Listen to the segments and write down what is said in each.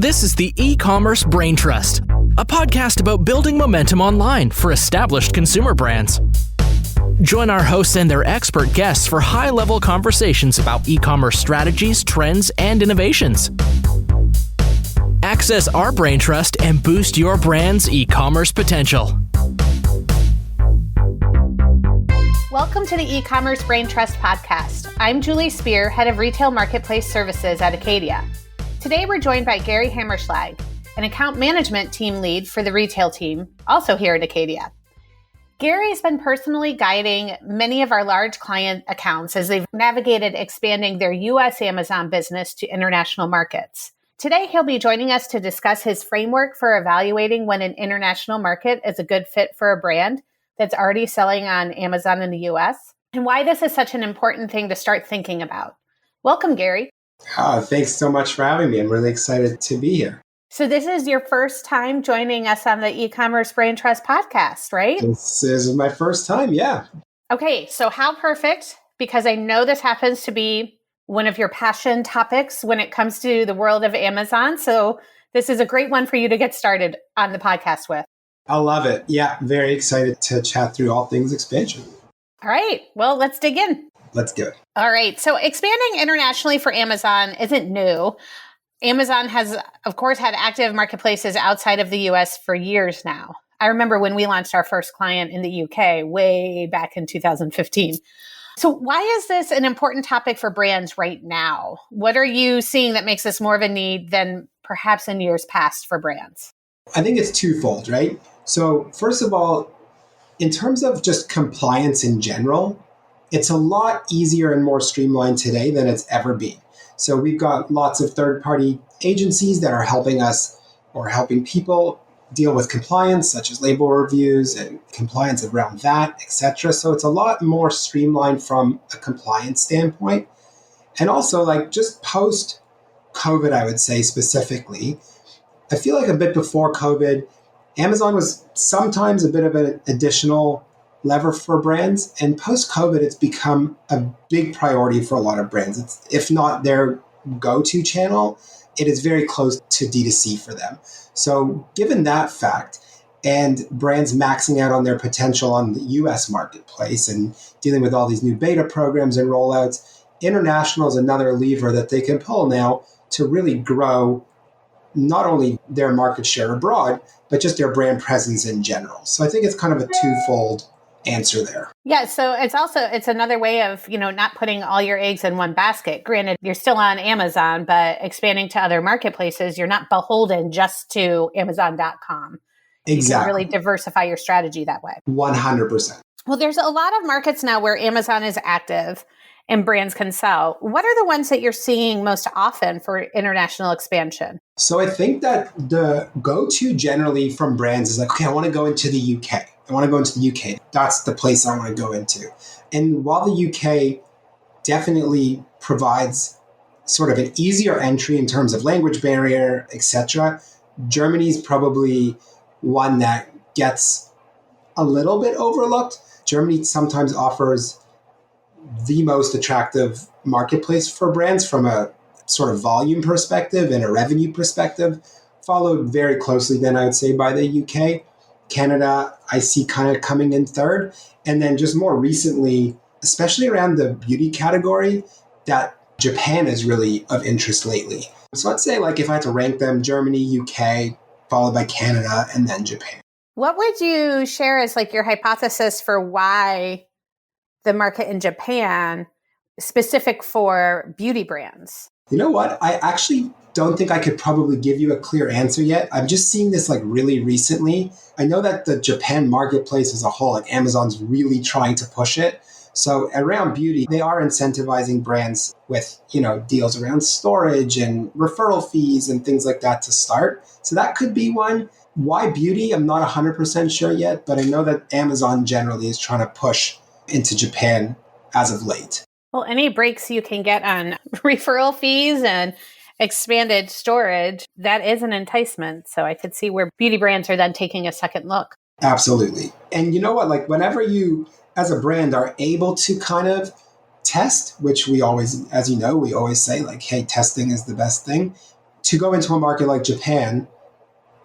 This is the Ecommerce Braintrust, a podcast about building momentum online for established consumer brands. Join our hosts and their expert guests for high-level conversations about e-commerce strategies, trends, and innovations. Access our Braintrust and boost your brand's e-commerce potential. Welcome to the Ecommerce Braintrust podcast. I'm Julie Spear, Head of Retail Marketplace Services at Acadia. Today we're joined by Gary Hammerschlag, an account management team lead for the retail team, also here at Acadia. Gary has been personally guiding many of our large client accounts as they've navigated expanding their U.S. Amazon business to international markets. Today, he'll be joining us to discuss his framework for evaluating when an international market is a good fit for a brand that's already selling on Amazon in the U.S., and why this is such an important thing to start thinking about. Welcome, Gary. Thanks so much for having me. I'm really excited to be here. So this is your first time joining us on the Ecommerce Braintrust podcast, right? This is my first time, yeah. Okay, so how perfect, because I know this happens to be one of your passion topics when it comes to the world of Amazon. So this is a great one for you to get started on the podcast with. I love it. Yeah, very excited to chat through all things expansion. All right, well, let's dig in. Let's do it. All right, so expanding internationally for Amazon isn't new. Amazon has, of course, had active marketplaces outside of the US for years now. I remember when we launched our first client in the UK way back in 2015. So why is this an important topic for brands right now? What are you seeing that makes this more of a need than perhaps in years past for brands? I think it's twofold, right? So first of all, in terms of just compliance in general, it's a lot easier and more streamlined today than it's ever been. So we've got lots of third-party agencies that are helping us or helping people deal with compliance, such as label reviews and compliance around that, etc. So it's a lot more streamlined from a compliance standpoint. And also, like, just post-COVID, I would say specifically, I feel like a bit before COVID, Amazon was sometimes a bit of an additional lever for brands. And post-COVID, it's become a big priority for a lot of brands. It's, if not their go-to channel, it is very close to D2C for them. So given that fact, and brands maxing out on their potential on the US marketplace and dealing with all these new beta programs and rollouts, international is another lever that they can pull now to really grow not only their market share abroad, but just their brand presence in general. So I think it's kind of a twofold answer there. Yeah, so it's another way of, not putting all your eggs in one basket. Granted, you're still on Amazon, but expanding to other marketplaces, you're not beholden just to Amazon.com. Exactly. You can really diversify your strategy that way. 100%. Well, there's a lot of markets now where Amazon is active and brands can sell. What are the ones that you're seeing most often for international expansion? So I think that the go-to generally from brands is like, okay, I want to go into the UK. I want to go into the UK. That's the place I want to go into. And while the UK definitely provides sort of an easier entry in terms of language barrier, etc., Germany's probably one that gets a little bit overlooked. Germany sometimes offers the most attractive marketplace for brands from a sort of volume perspective and a revenue perspective, followed very closely then I would say by the UK. Canada, I see kind of coming in third. And then just more recently, especially around the beauty category, that Japan is really of interest lately. So I'd say, like, if I had to rank them, Germany, UK, followed by Canada, and then Japan. What would you share as like your hypothesis for why the market in Japan is specific for beauty brands? You know what? I actually don't think I could probably give you a clear answer yet. I'm just seeing this like really recently. I know that the Japan marketplace as a whole, like Amazon's really trying to push it. So around beauty, they are incentivizing brands with, deals around storage and referral fees and things like that to start. So that could be one. Why beauty? I'm not 100% sure yet, but I know that Amazon generally is trying to push into Japan as of late. Well, any breaks you can get on referral fees and expanded storage, that is an enticement. So I could see where beauty brands are then taking a second look. Absolutely. And you know what? Like, whenever you, as a brand, are able to kind of test, which we always, as you know, we always say, like, hey, testing is the best thing. to go into a market like Japan,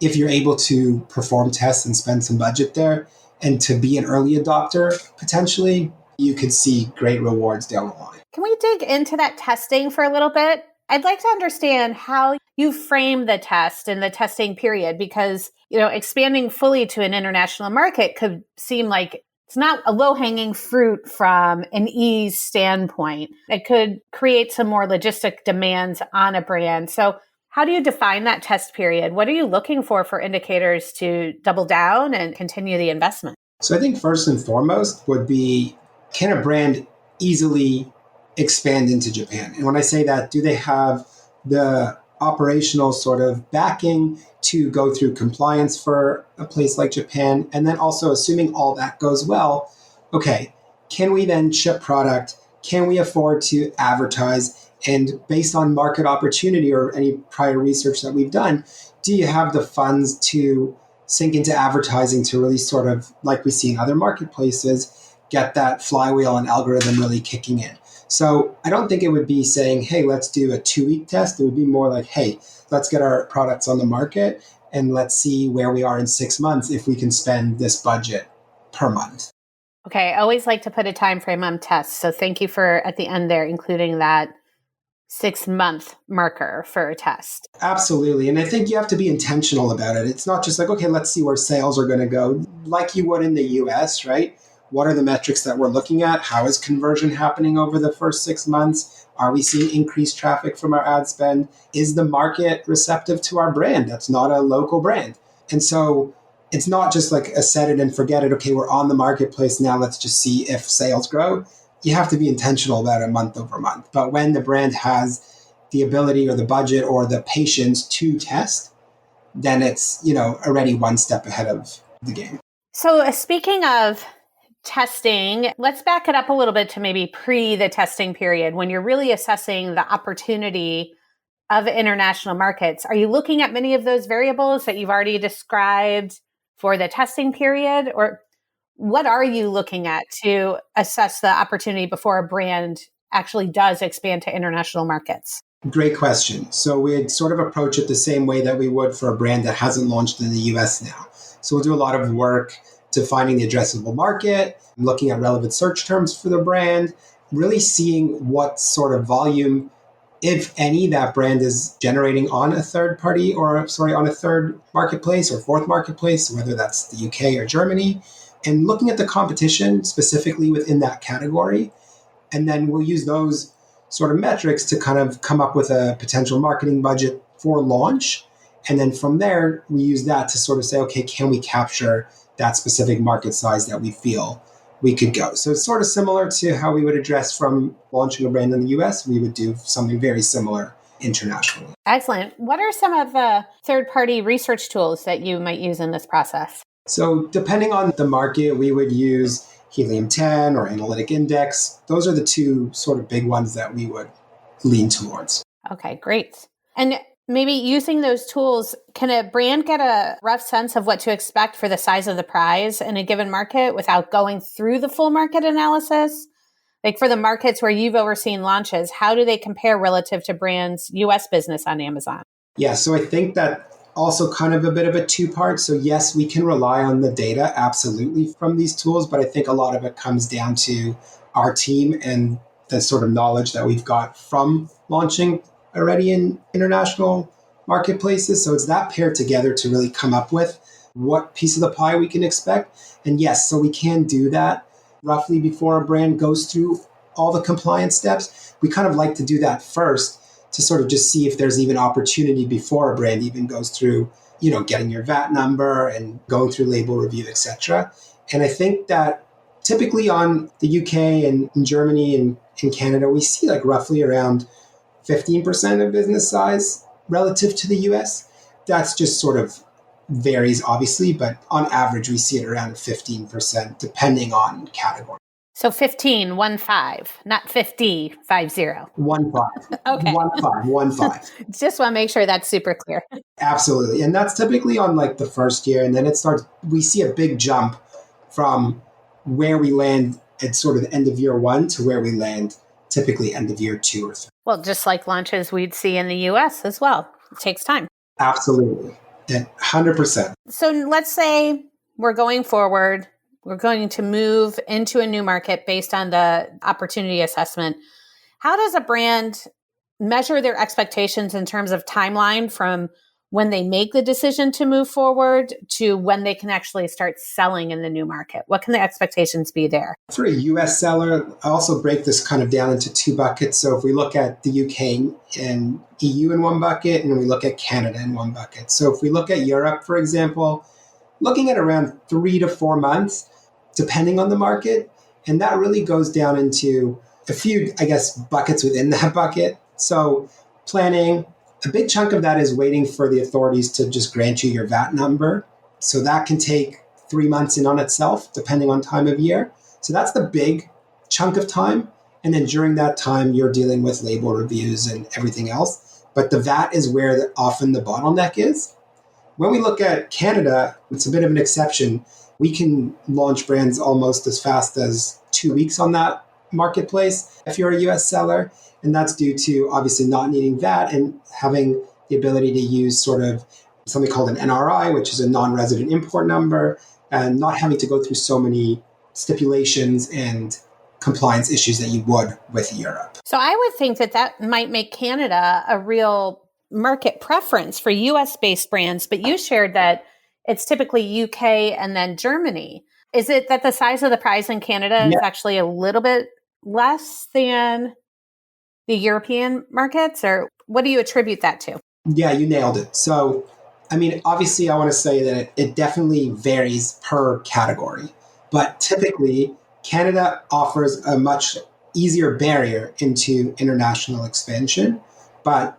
if you're able to perform tests and spend some budget there and to be an early adopter, potentially, you could see great rewards down the line. Can we dig into that testing for a little bit? I'd like to understand how you frame the test and the testing period, because, expanding fully to an international market could seem like it's not a low-hanging fruit from an ease standpoint. It could create some more logistic demands on a brand. So how do you define that test period? What are you looking for indicators to double down and continue the investment? So I think first and foremost would be, can a brand easily expand into Japan? And when I say that, do they have the operational sort of backing to go through compliance for a place like Japan? And then also, assuming all that goes well, okay, can we then ship product? Can we afford to advertise? And based on market opportunity or any prior research that we've done, do you have the funds to sink into advertising to really sort of, like we see in other marketplaces, get that flywheel and algorithm really kicking in? So I don't think it would be saying, hey, let's do a 2-week test. It would be more like, hey, let's get our products on the market and let's see where we are in 6 months if we can spend this budget per month. Okay, I always like to put a time frame on tests. So thank you for, at the end there, including that 6-month marker for a test. Absolutely. And I think you have to be intentional about it. It's not just like, okay, let's see where sales are going to go, like you would in the US, right? What are the metrics that we're looking at? How is conversion happening over the first 6 months? Are we seeing increased traffic from our ad spend? Is the market receptive to our brand? That's not a local brand. And so it's not just like a set it and forget it. Okay, we're on the marketplace now. Let's just see if sales grow. You have to be intentional about it month over month. But when the brand has the ability or the budget or the patience to test, then it's, already one step ahead of the game. So speaking of testing, let's back it up a little bit to maybe pre the testing period, when you're really assessing the opportunity of international markets. Are you looking at many of those variables that you've already described for the testing period? Or what are you looking at to assess the opportunity before a brand actually does expand to international markets? Great question. So we'd sort of approach it the same way that we would for a brand that hasn't launched in the US now. So we'll do a lot of work defining the addressable market, looking at relevant search terms for the brand, really seeing what sort of volume, if any, that brand is generating on a third marketplace or fourth marketplace, whether that's the UK or Germany, and looking at the competition specifically within that category. And then we'll use those sort of metrics to kind of come up with a potential marketing budget for launch. And then from there, we use that to sort of say, okay, can we capture that specific market size that we feel we could go? So it's sort of similar to how we would address from launching a brand in the US. We would do something very similar internationally. Excellent. What are some of the third-party research tools that you might use in this process? So depending on the market, we would use Helium 10 or Analytic Index. Those are the two sort of big ones that we would lean towards. Okay, great. And maybe using those tools, can a brand get a rough sense of what to expect for the size of the prize in a given market without going through the full market analysis? Like for the markets where you've overseen launches, how do they compare relative to brands' US business on Amazon? Yeah, so I think that also kind of a bit of a two-part. So yes, we can rely on the data absolutely from these tools, but I think a lot of it comes down to our team and the sort of knowledge that we've got from launching already in international marketplaces. So it's that paired together to really come up with what piece of the pie we can expect. And yes, so we can do that roughly before a brand goes through all the compliance steps. We kind of like to do that first to sort of just see if there's even opportunity before a brand even goes through, getting your VAT number and going through label review, etc. And I think that typically on the UK and in Germany and in Canada, we see like roughly around 15% of business size relative to the US. That's just sort of varies, obviously, but on average, we see it around 15%, depending on category. So 15, 1-5, not 50, 50. 1-5. Okay. 1-5. Just want to make sure that's super clear. Absolutely. And that's typically on like the first year. And then we see a big jump from where we land at sort of the end of year 1 to where we land typically end of year 2 or 3. Well, just like launches we'd see in the US as well. It takes time. Absolutely. Yeah, 100%. So let's say we're going forward, we're going to move into a new market based on the opportunity assessment. How does a brand measure their expectations in terms of timeline from when they make the decision to move forward to when they can actually start selling in the new market? What can the expectations be there? For a US seller, I also break this kind of down into two buckets. So if we look at the UK and EU in one bucket, and we look at Canada in one bucket. So if we look at Europe, for example, looking at around 3 to 4 months, depending on the market. And that really goes down into a few, I guess, buckets within that bucket. So planning, a big chunk of that is waiting for the authorities to just grant you your VAT number. So that can take 3 months in on itself, depending on time of year. So that's the big chunk of time. And then during that time, you're dealing with label reviews and everything else. But the VAT is where often the bottleneck is. When we look at Canada, it's a bit of an exception. We can launch brands almost as fast as 2 weeks on that marketplace if you're a US seller. And that's due to obviously not needing VAT and having the ability to use sort of something called an NRI, which is a non-resident import number, and not having to go through so many stipulations and compliance issues that you would with Europe. So I would think that that might make Canada a real market preference for US-based brands, but you shared that it's typically UK and then Germany. Is it that the size of the prize in Canada is actually a little bit less than the European markets, or what do you attribute that to? Yeah, you nailed it. So, I mean, obviously I want to say that it definitely varies per category, but typically Canada offers a much easier barrier into international expansion, but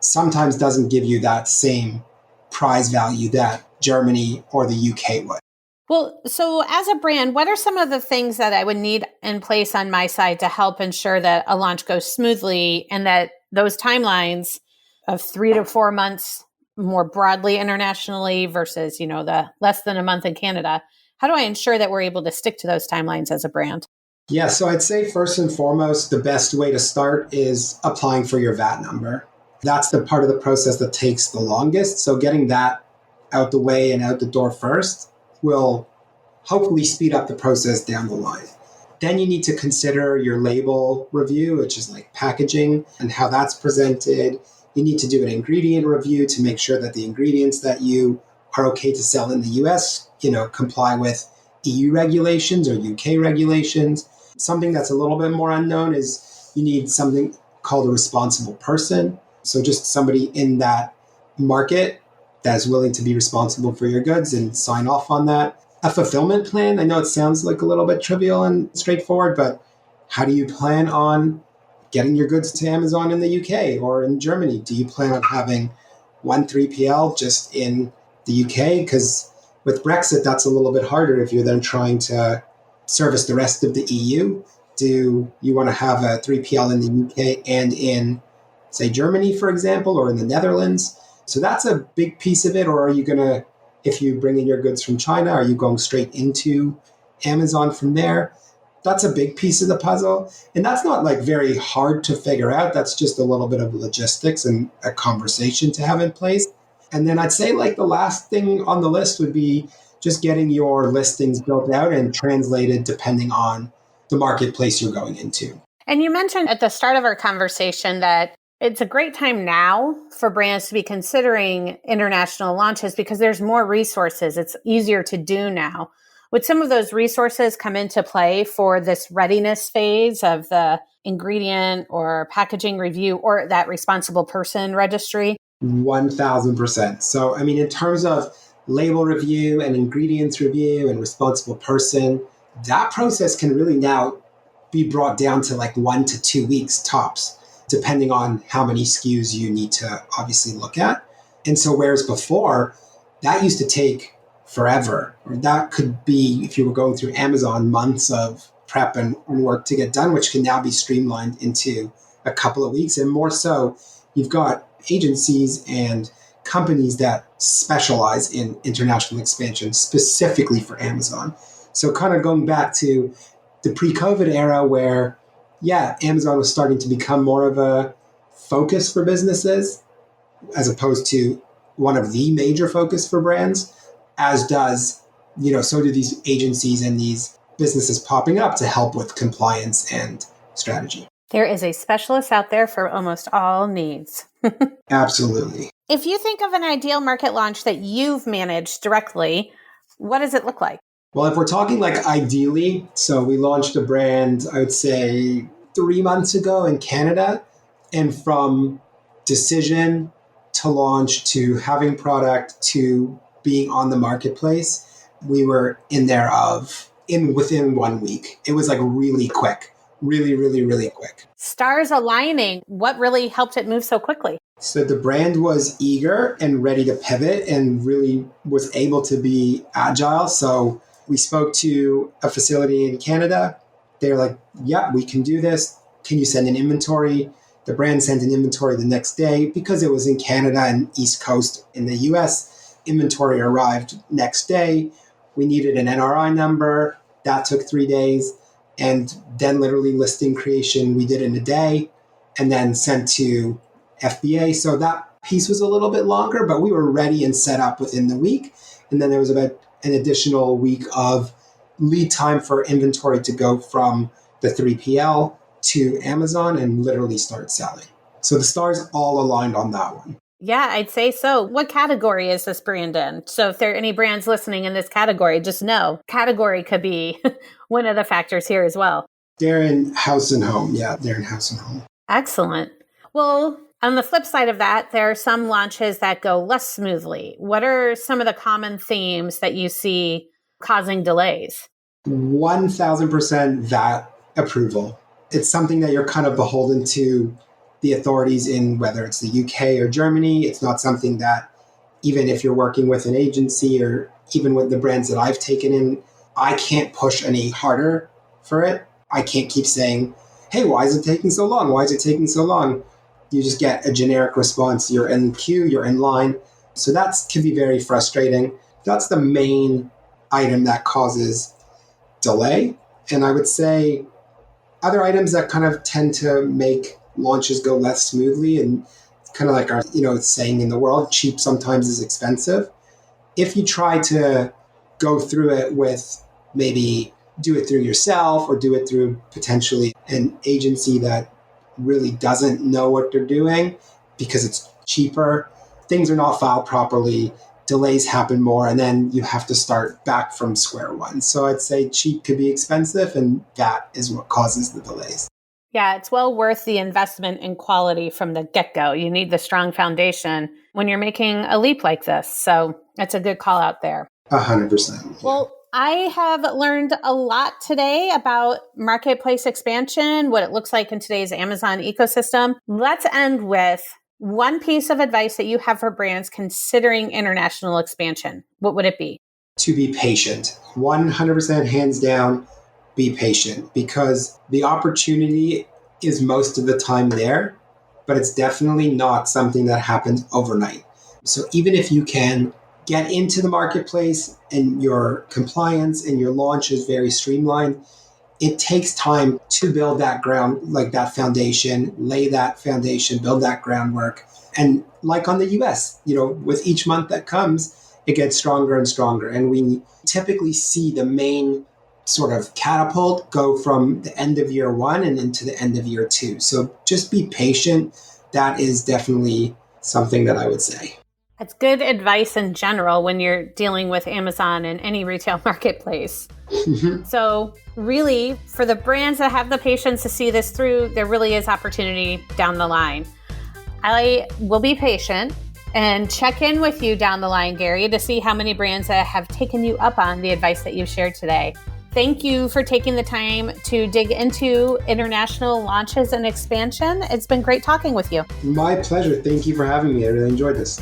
sometimes doesn't give you that same prize value that Germany or the UK would. Well, so as a brand, what are some of the things that I would need in place on my side to help ensure that a launch goes smoothly and that those timelines of 3 to 4 months more broadly internationally versus, the less than a month in Canada? How do I ensure that we're able to stick to those timelines as a brand? Yeah, so I'd say first and foremost, the best way to start is applying for your VAT number. That's the part of the process that takes the longest. So getting that out the way and out the door first will hopefully speed up the process down the line. Then you need to consider your label review, which is like packaging and how that's presented. You need to do an ingredient review to make sure that the ingredients that you are okay to sell in the US, comply with EU regulations or UK regulations. Something that's a little bit more unknown is you need something called a responsible person. So just somebody in that market that is willing to be responsible for your goods and sign off on that. A fulfillment plan. I know it sounds like a little bit trivial and straightforward, but how do you plan on getting your goods to Amazon in the UK or in Germany? Do you plan on having one 3PL just in the UK? Because with Brexit, that's a little bit harder if you're then trying to service the rest of the EU. Do you want to have a 3PL in the UK and in, say, Germany, for example, or in the Netherlands? So that's a big piece of it. Or are you going to, if you bring in your goods from China, are you going straight into Amazon from there? That's a big piece of the puzzle. And that's not like very hard to figure out. That's just a little bit of logistics and a conversation to have in place. And then I'd say like the last thing on the list would be just getting your listings built out and translated depending on the marketplace you're going into. And you mentioned at the start of our conversation that it's a great time now for brands to be considering international launches because there's more resources. It's easier to do now. Would some of those resources come into play for this readiness phase of the ingredient or packaging review or that responsible person registry? 1,000%. So, I mean, in terms of label review and ingredients review and responsible person, that process can really now be brought down to like 1 to 2 weeks tops, depending on how many SKUs you need to obviously look at. And so whereas before, that used to take forever, or that could be, if you were going through Amazon, months of prep and work to get done, which can now be streamlined into a couple of weeks. And more so, you've got agencies and companies that specialize in international expansion specifically for Amazon. So kind of going back to the pre-COVID era where, yeah, Amazon was starting to become more of a focus for businesses. as opposed to one of the major focus for brands, as does, so do these agencies and these businesses popping up to help with compliance and strategy. There is a specialist out there for almost all needs. Absolutely. If you think of an ideal market launch that you've managed directly, what does it look like? Well, if we're talking like ideally, so we launched a brand, I would say 3 months ago in Canada. And from decision to launch to having product to being on the marketplace, we were within 1 week. It was like really quick, really, really, really quick. Stars aligning. What really helped it move so quickly? So the brand was eager and ready to pivot and really was able to be agile. So we spoke to a facility in Canada. They're like, yeah, we can do this. Can you send an inventory? The brand sent an inventory the next day because it was in Canada and East Coast in the US. Inventory arrived next day. We needed an NRI number. That took 3 days. And then literally listing creation, we did in a day and then sent to FBA. So that piece was a little bit longer, but we were ready and set up within the week. And then there was about an additional week of lead time for inventory to go from the 3PL to Amazon and literally start selling. So the stars all aligned on that one. Yeah, I'd say so. What category is this brand in? So if there are any brands listening in this category, just know category could be one of the factors here as well. They're in house and home. Yeah, they're in house and home. Excellent. Well, on the flip side of that, there are some launches that go less smoothly. What are some of the common themes that you see causing delays? 1,000% VAT approval. It's something that you're kind of beholden to the authorities in whether it's the UK or Germany. It's not something that, even if you're working with an agency or even with the brands that I've taken in, I can't push any harder for it. I can't keep saying, hey, why is it taking so long? Why is it taking so long? You just get a generic response. You're in queue, you're in line. So that can be very frustrating. That's the main item that causes delay. And I would say other items that kind of tend to make launches go less smoothly, and kind of like our, saying in the world, cheap sometimes is expensive. If you try to go through it with maybe do it through yourself or do it through potentially an agency that really doesn't know what they're doing because it's cheaper, things are not filed properly, delays happen more, and then you have to start back from square one. So I'd say cheap could be expensive, and that is what causes the delays. Yeah, it's well worth the investment in quality from the get-go. You need the strong foundation when you're making a leap like this. So that's a good call out there. 100%. Yeah. Well, I have learned a lot today about marketplace expansion, what it looks like in today's Amazon ecosystem. Let's end with one piece of advice that you have for brands considering international expansion. What would it be? To be patient. 100% hands down, be patient, because the opportunity is most of the time there, but it's definitely not something that happens overnight. So even if you can get into the marketplace and your compliance and your launch is very streamlined, it takes time to build that ground, like that foundation, lay that foundation, build that groundwork. And like on the US, with each month that comes, it gets stronger and stronger. And we typically see the main sort of catapult go from the end of year one and into the end of year two. So just be patient. That is definitely something that I would say. That's good advice in general when you're dealing with Amazon and any retail marketplace. So really, for the brands that have the patience to see this through, there really is opportunity down the line. I will be patient and check in with you down the line, Gary, to see how many brands that have taken you up on the advice that you've shared today. Thank you for taking the time to dig into international launches and expansion. It's been great talking with you. My pleasure. Thank you for having me. I really enjoyed this.